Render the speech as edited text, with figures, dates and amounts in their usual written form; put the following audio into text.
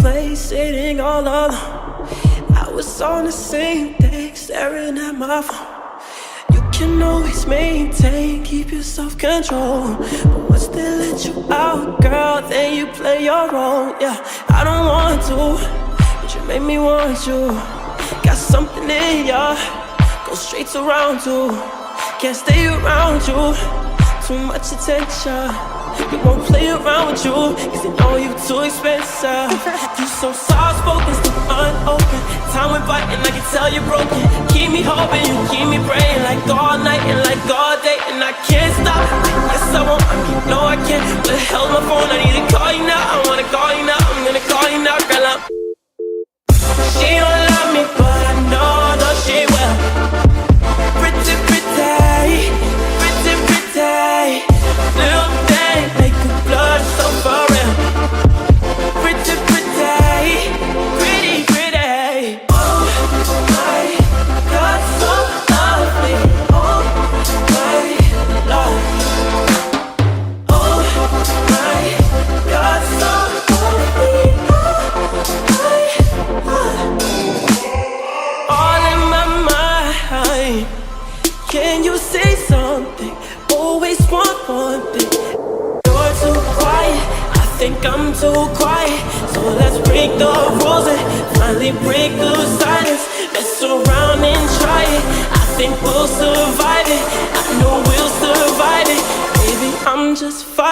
place, sitting all alone. I was on the same thing, staring at my phone. You can always maintain, keep your self-control, but once they let you out, girl, then you play your role. Yeah, I don't want to, but you make me want you. Got something in ya, go straight to round two. Can't stay around you, too much attention. We won't play around with you, cause they know you too expensive. You so soft-spoken, still unopen. Time went by and I can tell you're broken. Keep me hoping, you keep me praying, like all night and like all day. And I can't stop, yes I won't, no I can't. Where the hell's my phone, I need to call you now. I wanna call you now, I'm gonna call you now, girl. She don't love me, but I know she will. Pretty, pretty, pretty, pretty. Little thing, make you blush so for real. Pretty, pretty, pretty, pretty. Oh my God, so lovely. Oh my Lord. Oh my God, so lovely. All in my mind. Can you say something? Always want one thing. You're too quiet, I think I'm too quiet. So let's break the rules and finally break the silence. Mess around and try it, I think we'll survive it. I know we'll survive it. Baby, I'm just fine.